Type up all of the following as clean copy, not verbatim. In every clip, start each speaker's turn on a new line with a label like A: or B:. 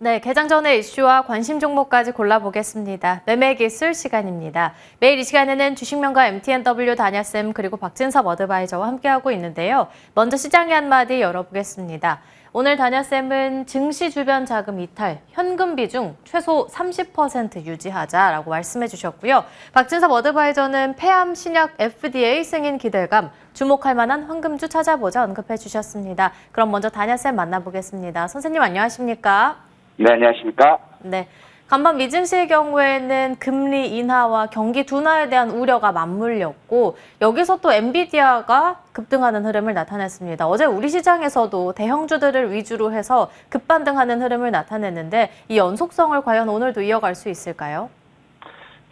A: 네, 개장 전의 이슈와 관심 종목까지 골라보겠습니다. 매매기술 시간입니다. 매일 이 시간에는 주식명가 MTNW 다냐쌤 그리고 박진섭 어드바이저와 함께하고 있는데요. 먼저 시장의 한마디 열어보겠습니다. 오늘 다냐쌤은 증시 주변 자금 이탈, 현금 비중 최소 30% 유지하자라고 말씀해 주셨고요. 박진섭 어드바이저는 폐암 신약 FDA 승인 기대감, 주목할 만한 황금주 찾아보자 언급해 주셨습니다. 그럼 먼저 다냐쌤 만나보겠습니다. 선생님 안녕하십니까?
B: 네, 안녕하십니까?
A: 네. 간밤 미증시의 경우에는 금리 인하와 경기 둔화에 대한 우려가 맞물렸고 여기서 또 엔비디아가 급등하는 흐름을 나타냈습니다. 어제 우리 시장에서도 대형주들을 위주로 해서 급반등하는 흐름을 나타냈는데 이 연속성을 과연 오늘도 이어갈 수 있을까요?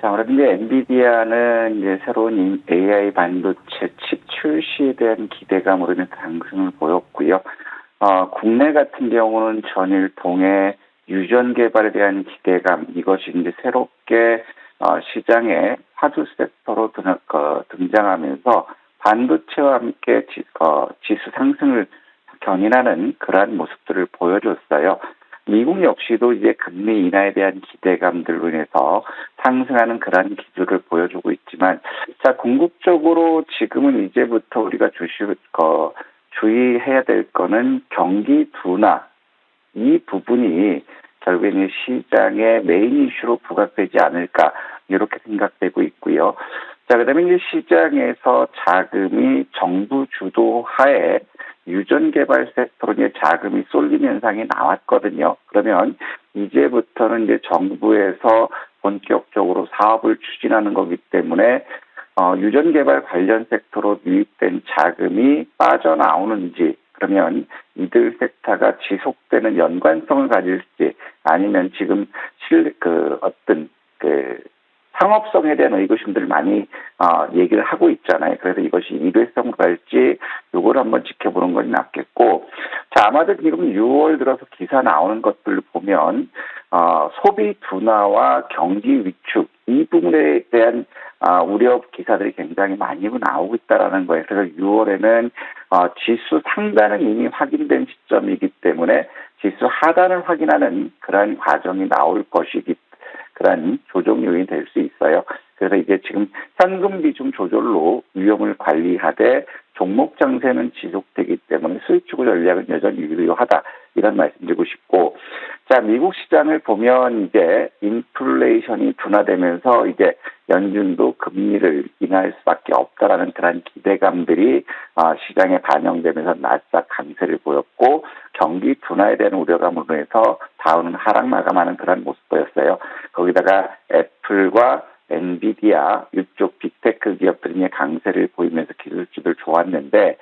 B: 자, 아무래도 이제 엔비디아는 이제 새로운 AI 반도체 칩 출시에 대한 기대감으로 인해 상승을 보였고요. 국내 같은 경우는 전일 통해 유전 개발에 대한 기대감, 이것이 이제 새롭게 시장의 화두 섹터로 등장하면서 반도체와 함께 지수 상승을 견인하는 그러한 모습들을 보여줬어요. 미국 역시도 이제 금리 인하에 대한 기대감들로 인해서 상승하는 그러한 기조를 보여주고 있지만, 자, 궁극적으로 지금은 이제부터 우리가 주의해야 될 거는 경기 둔화, 이 부분이 결국에는 시장의 메인 이슈로 부각되지 않을까 이렇게 생각되고 있고요. 자, 그다음에 이제 시장에서 자금이 정부 주도 하에 유전 개발 섹터로 이제 자금이 쏠림 현상이 나왔거든요. 그러면 이제부터는 이제 정부에서 본격적으로 사업을 추진하는 거기 때문에 유전 개발 관련 sek터로 유입된 자금이 빠져나오는지, 그러면 이들 섹터가 지속되는 연관성을 가질지, 아니면 지금 상업성에 대한 의구심들을 많이 얘기를 하고 있잖아요. 그래서 이것이 일회성으로 갈지 이걸 한번 지켜보는 것이 낫겠고, 자, 아마도 지금 6월 들어서 기사 나오는 것들을 보면 소비 둔화와 경기 위축, 이 부분에 대한 우려 기사들이 굉장히 많이 나오고 있다라는 거예요. 그래서 6월에는 지수 상단은 이미 확인된 시점이기 때문에 지수 하단을 확인하는 그러한 과정이 나올 것이기 그런 조정 요인이 될 수 있어요. 그래서 이제 지금 현금 비중 조절로 위험을 관리하되 종목 장세는 지속되기 때문에 수익 추구 전략은 여전히 유효하다, 이런 말씀드리고 싶고, 자, 미국 시장을 보면 이제 인플레이션이 둔화되면서 이제 연준도 금리를 인하할 수밖에 없다라는 그런 기대감들이 시장에 반영되면서 나스닥 강세를 보였고, 경기 둔화에 대한 우려감으로 해서 다우는 하락 마감하는 그런 모습 보였어요. 거기다가 애플과 엔비디아 이쪽 빅테크 기업들이 강세를 보이면서 기술주들 좋았는데,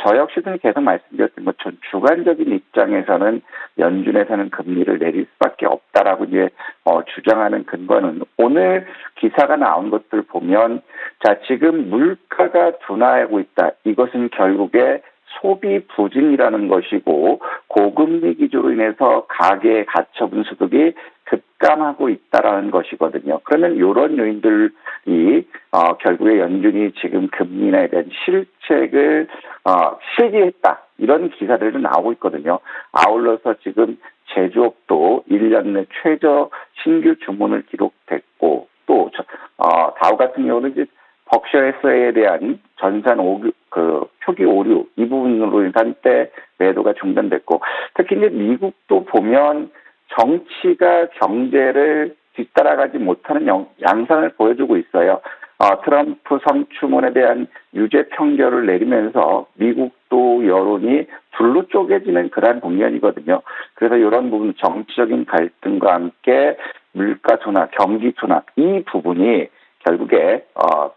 B: 저 역시도 계속 말씀드렸던 것처럼 주관적인 입장에서는 연준에서는 금리를 내릴 수밖에 없다라고 이제 주장하는 근거는 오늘 기사가 나온 것들 보면, 자, 지금 물가가 둔화하고 있다. 이것은 결국에 소비 부진이라는 것이고, 고금리 기조로 인해서 가계의 가처분 소득이 급감하고 있다라는 것이거든요. 그러면 이런 요인들이 결국에 연준이 지금 금리 인하에 대한 실책을 실기했다, 이런 기사들도 나오고 있거든요. 아울러서 지금 제조업도 1년 내 최저 신규 주문을 기록됐고, 또 다우 같은 경우는 이제 벅셔에서에 대한 전산 표기 오류, 이 부분으로 인해서 한때 매도가 중단됐고, 특히 이제 미국도 보면 정치가 경제를 뒤따라가지 못하는 양상을 보여주고 있어요. 트럼프 성추문에 대한 유죄 판결을 내리면서 미국도 여론이 둘로 쪼개지는 그러한 국면이거든요. 그래서 이런 부분, 정치적인 갈등과 함께 물가 둔화, 경기 둔화, 이 부분이 결국에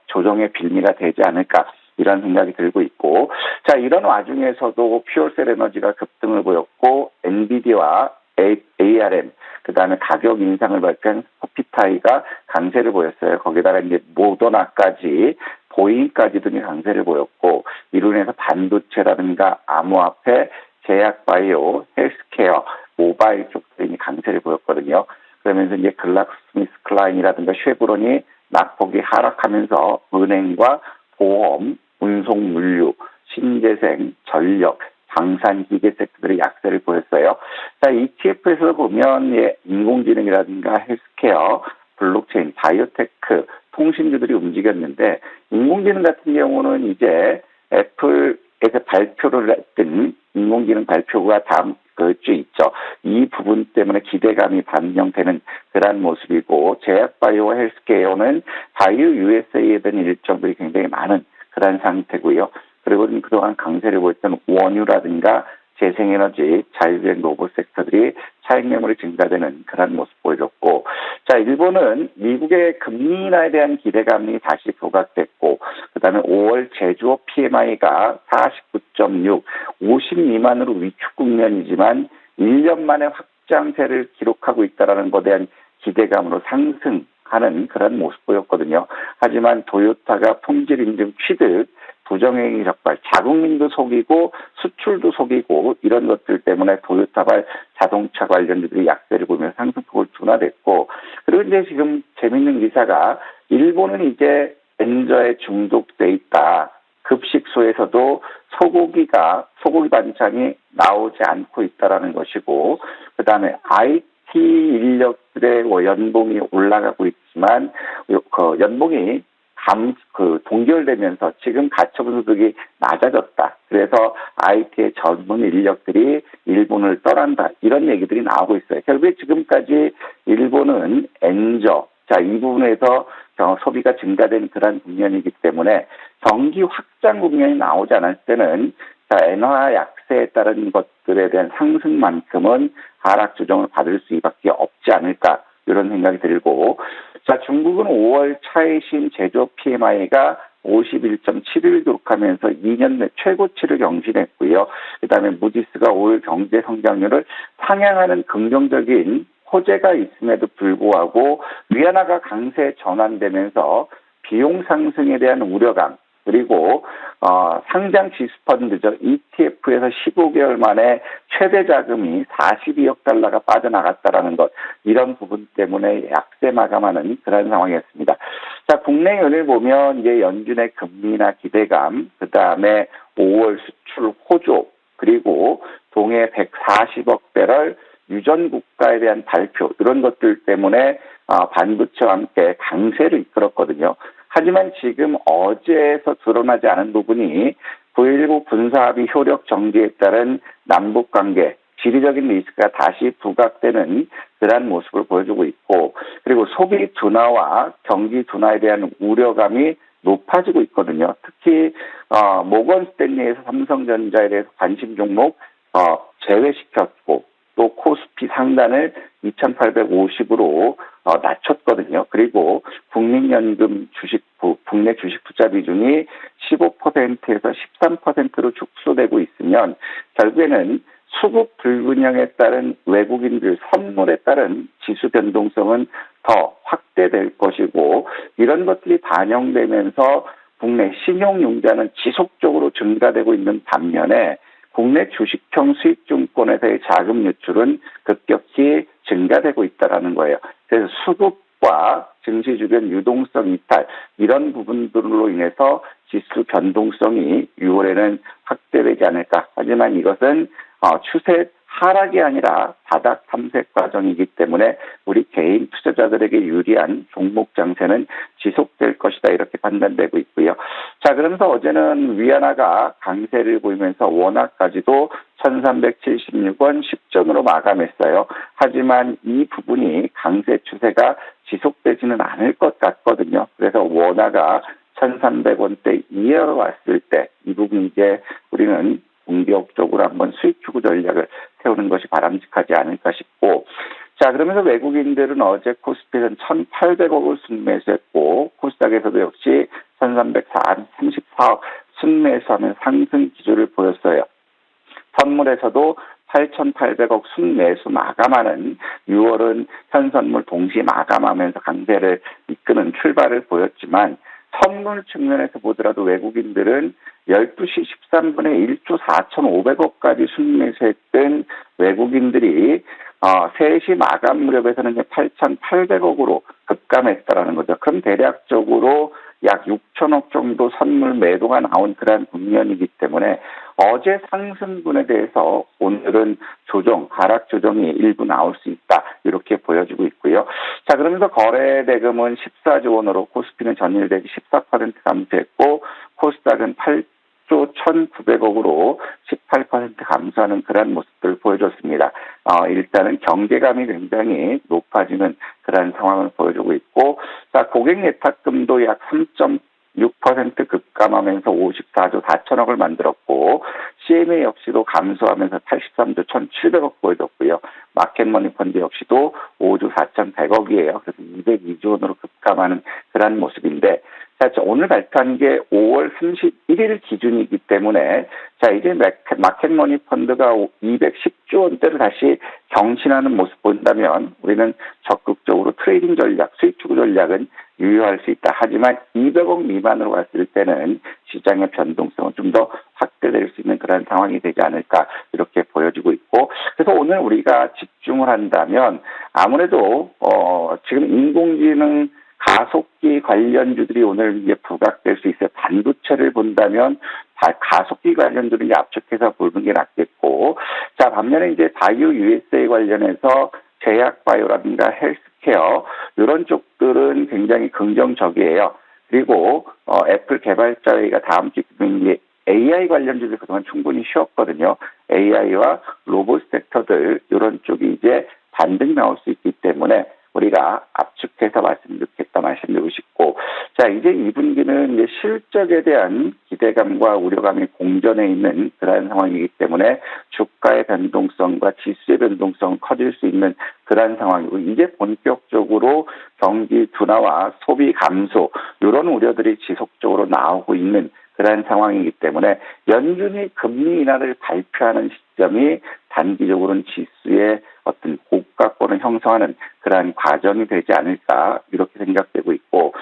B: 조정의 빌미가 되지 않을까, 이런 생각이 들고 있고, 자, 이런 와중에서도 퓨어셀 에너지가 급등을 보였고, 엔비디아와 ARM, 그 다음에 가격 인상을 발표한 스포피타이가 강세를 보였어요. 거기다가 이제 모더나까지, 보잉까지 등이 강세를 보였고, 이로 인해서 반도체라든가 암호화폐, 제약바이오, 헬스케어, 모바일 쪽들이 강세를 보였거든요. 그러면서 이제 글락스미스클라인이라든가 쉐브론이 낙폭이 하락하면서 은행과 보험, 운송물류, 신재생, 전력, 방산, 기계 섹터들이 약세를 보였어요. 자, ETF에서 보면 인공지능이라든가 헬스케어, 블록체인, 바이오테크, 통신주들이 움직였는데 인공지능 같은 경우는 이제 애플에서 발표를 했던 인공지능 발표가 다음 주 있죠. 이 부분 때문에 기대감이 반영되는 그런 모습이고 제약바이오와 헬스케어는 바이오 USA에 대한 일정들이 굉장히 많은 그런 상태고요. 그리고 그동안 강세를 보였던 원유라든가 재생에너지, 자율주행 로봇 섹터들이 차익 매물이 증가되는 그런 모습 보여줬고, 자, 일본은 미국의 금리 인하에 대한 기대감이 다시 부각됐고, 그 다음에 5월 제조업 PMI가 49.6, 50 미만으로 위축 국면이지만 1년 만에 확장세를 기록하고 있다는 것에 대한 기대감으로 상승하는 그런 모습 보였거든요. 하지만 도요타가 품질 인증 취득, 부정행위 적발, 자국민도 속이고 수출도 속이고 이런 것들 때문에 도요타발 자동차 관련주들이 약세를 보면서 상승폭을 둔화됐고, 그리고 이제 지금 재밌는 기사가 일본은 이제 엔저에 중독돼 있다. 급식소에서도 소고기 반찬이 나오지 않고 있다라는 것이고, 그 다음에 IT 인력들의 연봉이 올라가고 있지만 그 연봉이 동결되면서 지금 가처분 소득이 낮아졌다. 그래서 IT의 전문 인력들이 일본을 떠난다. 이런 얘기들이 나오고 있어요. 결국에 지금까지 일본은 엔저, 자, 이 부분에서 소비가 증가된 그런 국면이기 때문에 경기 확장 국면이 나오지 않을 때는 자, 엔화 약세에 따른 것들에 대한 상승만큼은 하락 조정을 받을 수밖에 없지 않을까. 이런 생각이 들고, 자, 중국은 5월 차이신 제조업 PMI가 51.7을 기록하면서 2년 내 최고치를 경신했고요. 그다음에 무디스가 올 경제 성장률을 상향하는 긍정적인 호재가 있음에도 불구하고 위안화가 강세 전환되면서 비용 상승에 대한 우려감, 그리고 상장 지수 펀드죠. ETF에서 15개월 만에 최대 자금이 42억 달러가 빠져나갔다라는 것, 이런 부분 때문에 약세 마감하는 그런 상황이었습니다. 자, 국내 연을 보면 이제 연준의 금리나 기대감, 그 다음에 5월 수출 호조, 그리고 동해 140억 배럴 유전 국가에 대한 발표, 이런 것들 때문에 반도체와 함께 강세를 이끌었거든요. 하지만 지금 어제에서 드러나지 않은 부분이 9.19 군사합의 효력 정지에 따른 남북관계, 지리적인 리스크가 다시 부각되는 그러한 모습을 보여주고 있고, 그리고 소비 둔화와 경기 둔화에 대한 우려감이 높아지고 있거든요. 특히 모건 스탠리에서 삼성전자에 대해서 관심 종목 제외시켰고, 또 코스피 상단을 2,850으로 낮췄거든요. 그리고 국민연금 국내 주식 투자 비중이 15%에서 13%로 축소되고 있으면 결국에는 수급 불균형에 따른 외국인들 선물에 따른 지수 변동성은 더 확대될 것이고, 이런 것들이 반영되면서 국내 신용융자는 지속적으로 증가되고 있는 반면에 국내 주식형 수익증권에서의 자금 유출은 급격히 증가되고 있다는 거예요. 그래서 수급과 증시 주변 유동성 이탈, 이런 부분들로 인해서 지수 변동성이 6월에는 확대되지 않을까. 하지만 이것은 추세 하락이 아니라 바닥 탐색 과정이기 때문에 우리 개인 투자자들에게 유리한 종목 장세는 지속될 것이다, 이렇게 판단되고 있고요. 자, 그러면서 어제는 위안화가 강세를 보이면서 원화까지도 1,376원 10전으로 마감했어요. 하지만 이 부분이 강세 추세가 지속되지는 않을 것 같거든요. 그래서 원화가 1,300원대 이어왔을 때 이 부분 이제 우리는 공격적으로 한번 수익 추구 전략을 세우는 것이 바람직하지 않을까 싶고, 자, 그러면서 외국인들은 어제 코스피에서는 1,800억을 순매수했고, 코스닥에서도 역시 1,334억 순매수하면 상승 기조를 보였어요. 선물에서도 8,800억 순매수 마감하는 6월은 현선물 동시 마감하면서 강세를 이끄는 출발을 보였지만, 선물 측면에서 보더라도 외국인들은 12시 13분에 1조 4,500억까지 순매수했던 외국인들이 3시 마감 무렵에서는 8,800억으로 급감했다라는 거죠. 그럼 대략적으로 약 6천억 정도 선물 매도가 나온 그러한 국면이기 때문에 어제 상승분에 대해서 오늘은 하락 조정이 일부 나올 수 있다. 이렇게 보여지고 있고요. 자, 그러면서 거래 대금은 14조 원으로 코스피는 전일 대비 14% 감소했고 코스닥은 8조 1,900억으로 18% 감소하는 그런 모습들을 보여줬습니다. 일단은 경제감이 굉장히 높아지는 그런 상황을 보여주고 있고, 자, 고객 예탁금도 약 3.6% 급감하면서 54조 4천억을 만들었고, CMA 역시도 감소하면서 83조 1,700억 보여줬고요. 마켓머니 펀드 역시도 5조 4,100억이에요. 그래서 202조 원으로 급감하는 그런 모습인데, 자, 오늘 발표한 게 5월 31일 기준이기 때문에, 자, 이제 마켓머니 펀드가 210조 원대를 다시 경신하는 모습 본다면, 우리는 적극적으로 트레이딩 전략, 수익 추구 전략은 유효할 수 있다. 하지만 200억 미만으로 갔을 때는 시장의 변동성은 좀 더 확대될 수 있는 그런 상황이 되지 않을까 이렇게 보여지고 있고, 그래서 오늘 우리가 집중을 한다면 아무래도 지금 인공지능 가속기 관련주들이 오늘 이제 부각될 수 있어요. 반도체를 본다면 가속기 관련주를 이제 압축해서 보는 게 낫겠고, 자, 반면에 이제 바이오 USA 관련해서 제약 바이오라든가 헬스케어 이런 쪽들은 굉장히 긍정적이에요. 그리고 애플 개발자회의가 다음 주에 AI 관련주들 그동안 충분히 쉬었거든요. AI와 로봇 섹터들 이런 쪽이 이제 반등이 나올 수 있기 때문에 우리가 압축해서 말씀드리고 싶고, 자, 이제 2분기는 이제 실적에 대한 기대감과 우려감이 공존해 있는 그러한 상황이기 때문에 주가의 변동성과 지수의 변동성은 커질 수 있는 그러한 상황이고, 이제 본격적으로 경기 둔화와 소비 감소 이런 우려들이 지속적으로 나오고 있는 그러한 상황이기 때문에 연준이 금리 인하를 발표하는 시점이 단기적으로는 지수의 어떤 고가권을 형성하는 그러한 과정이 되지 않을까 이렇게 생각되고 있고,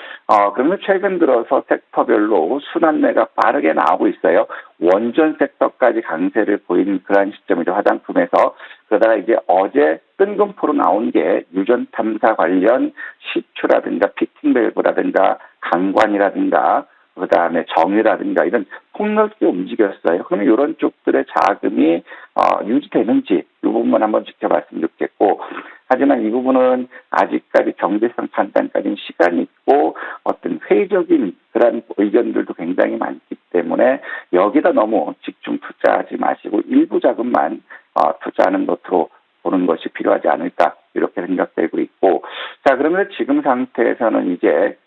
B: 그러면 최근 들어서 섹터별로 순환매가 빠르게 나오고 있어요. 원전 섹터까지 강세를 보이는 그러한 시점이죠. 화장품에서. 그러다가 이제 어제 뜬금포로 나온 게 유전 탐사 관련 시추라든가 피팅밸브라든가 강관이라든가 그다음에 정유라든가 이런 폭넓게 움직였어요. 그러면 이런 쪽들의 자금이 유지되는지 이 부분만 한번 지켜봤으면 좋겠고, 하지만 이 부분은 아직까지 경제성 판단까지는 시간이 있고 어떤 회의적인 그런 의견들도 굉장히 많기 때문에 여기다 너무 집중 투자하지 마시고 일부 자금만 투자하는 것으로 보는 것이 필요하지 않을까 이렇게 생각되고 있고, 자, 그러면 지금 상태에서는 이제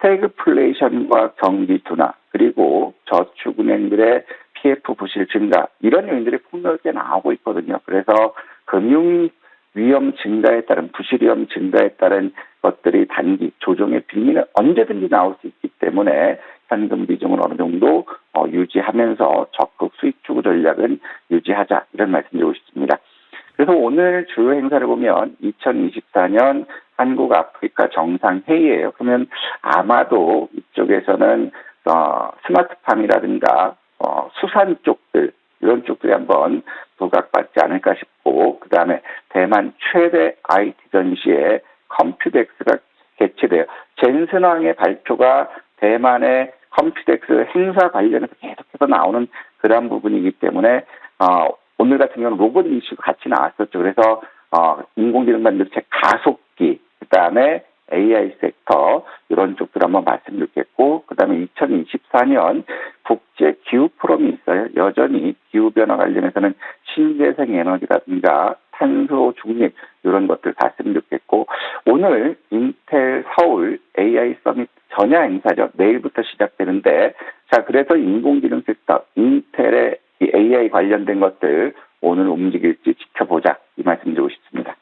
B: 스태그플레이션과 경기 둔화 그리고 저축은행들의 PF 부실 증가 이런 요인들이 폭넓게 나오고 있거든요. 그래서 금융 위험 증가에 따른 부실 위험 증가에 따른 것들이 단기 조정의 빈리는 언제든지 나올 수 있기 때문에 현금 비중을 어느 정도 유지하면서 적극 수익 추구 전략은 유지하자 이런 말씀드리고 싶습니다. 그래서 오늘 주요 행사를 보면 2024년 한국 아프리카 정상회의예요. 그러면 아마도 이쪽에서는 스마트팜이라든가 수산 쪽들 이런 쪽들이 한번 부각받지 않을까 싶고, 그다음에 대만 최대 IT 전시회 컴퓨텍스가 개최돼요. 젠슨왕의 발표가 대만의 컴퓨텍스 행사 관련해서 계속해서 나오는 그런 부분이기 때문에 오늘 같은 경우는 로봇 이슈가 같이 나왔었죠. 그래서 인공지능 반도체 가속기, 그다음에 AI 섹터 이런 쪽들 한번 말씀드리겠고, 그다음에 2024년 국제 기후 포럼이 있어요. 여전히 기후 변화 관련해서는 신재생 에너지라든가 탄소 중립 이런 것들 봤으면 좋겠고, 오늘 인텔 서울 AI 서밋 전야 행사죠. 내일부터 시작되는데, 자, 그래서 인공지능 섹터 인텔의 이 AI 관련된 것들 오늘 움직일지 지켜보자 이 말씀드리고 싶습니다.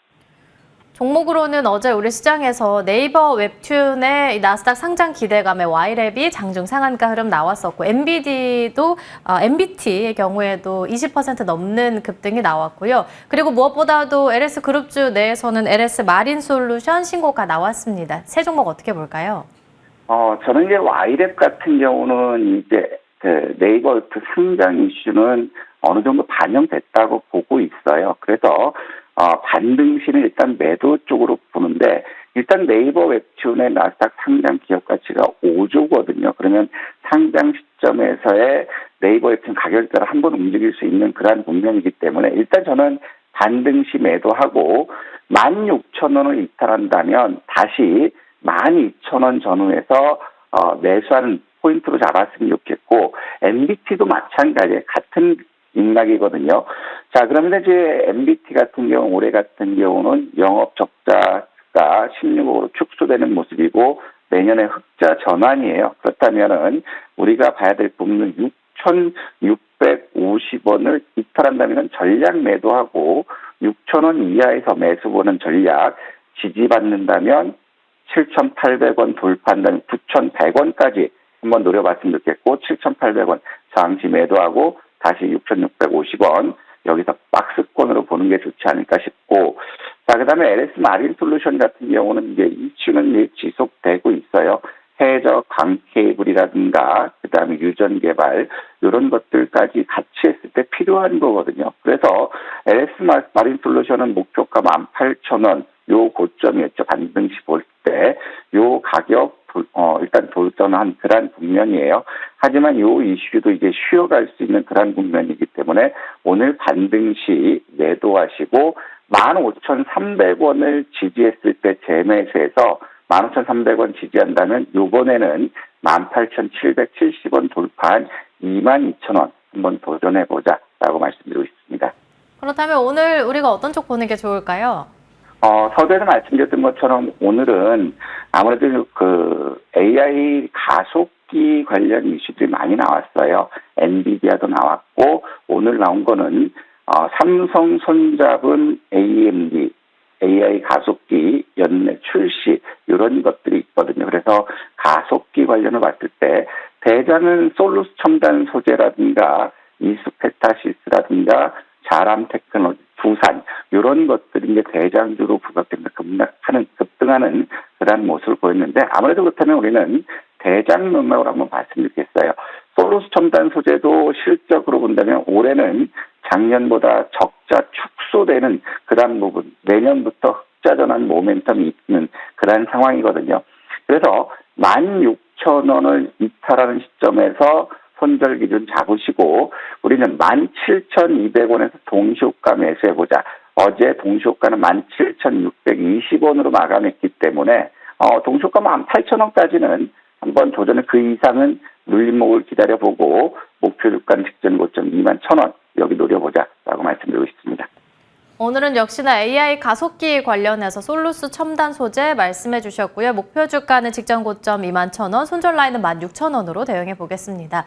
A: 종목으로는 어제 우리 시장에서 네이버 웹툰의 나스닥 상장 기대감에 Y랩이 장중 상한가 흐름 나왔었고, MBT의 경우에도 20% 넘는 급등이 나왔고요. 그리고 무엇보다도 LS 그룹주 내에서는 LS 마린솔루션 신고가 나왔습니다. 세 종목 어떻게 볼까요?
B: 저는 이제 Y랩 같은 경우는 이제 네이버 웹툰 상장 이슈는 어느 정도 반영됐다고 보고 있어요. 그래서 반등신을 일단 매도 쪽으로 보는데, 일단 네이버 웹툰의 나스닥 상장 기업 가치가 5조거든요. 그러면 상장 시점에서의 네이버 같은 가격에 따라 한번 움직일 수 있는 그러한 국면이기 때문에 일단 저는 반등시 매도하고 16,000원을 이탈한다면 다시 12,000원 전후에서 매수하는 포인트로 잡았으면 좋겠고 MBT도 마찬가지예요. 같은 맥락이거든요. 자, 그러면 이제 MBT 같은 경우 올해 같은 경우는 영업 적자가 16억으로 축소되는 모습이고 내년에 흑자 전환이에요. 그렇다면은 우리가 봐야 될 부분은 6,650원을 이탈한다면 전략 매도하고 6,000원 이하에서 매수 보는 전략 지지받는다면 7,800원 돌파한다면 9,100원까지 한번 노려봤으면 좋겠고 7,800원 장시 매도하고 다시 6,650원 여기서 박스권으로 보는 게 좋지 않을까 싶고 자 그다음에 LS 마린 솔루션 같은 경우는 이제 이슈는 이제 지속되고 있어요. 해저 광케이블이라든가 그다음에 유전 개발 이런 것들까지 같이 했을 때 필요한 거거든요. 그래서 LS 마린 솔루션은 목표가 18,000원 요 고점이었죠. 반등시 볼 때 요 가격 일단 돌전한 그런 국면이에요. 하지만 요 이슈도 이제 쉬어갈 수 있는 그런 국면이기 때문에 오늘 반등시 매도하시고 15,300원을 지지했을 때 재매수해서 15,300원 지지한다면 요번에는 18,770원 돌파한 22,000원 한번 도전해보자라고 말씀드리고 싶습니다.
A: 그렇다면 오늘 우리가 어떤 쪽 보는 게 좋을까요?
B: 서두에서 말씀드렸던 것처럼 오늘은 아무래도 그 AI 가속기 관련 이슈들이 많이 나왔어요. 엔비디아도 나왔고 오늘 나온 거는 삼성 손잡은 AMD AI 가속기 연내 출시 이런 것들이 있거든요. 그래서 가속기 관련을 봤을 때 대장은 솔루스 첨단 소재라든가 이스페타시스라든가 자람 테크놀로지 두산 이런 것들이 이제 대장주로 부각되면서 급등하는 그런 모습을 보였는데 아무래도 그렇다면 우리는 대장 맥락으로 한번 봤으면 좋겠어요. 솔루스 첨단 소재도 실적으로 본다면 올해는 작년보다 적자 축소되는 그런 부분 내년부터 흑자 전환 모멘텀이 있는 그런 상황이거든요. 그래서 16,000원을 이탈하는 시점에서 손절 기준 잡으시고 우리는 17,200원에서 동시호가 매수해보자. 어제 동시호가는 17,620원으로 마감했기 때문에 동시호가 18,000원까지는 한번 도전을 그 이상은 눌림목을 기다려보고 목표 주가는 직전 고점 21,000원 여기 노려보자라고 말씀드리고 싶습니다.
A: 오늘은 역시나 AI 가속기 관련해서 솔루스 첨단 소재 말씀해 주셨고요. 목표 주가는 직전 고점 21,000원, 손절 라인은 16,000원으로 대응해 보겠습니다.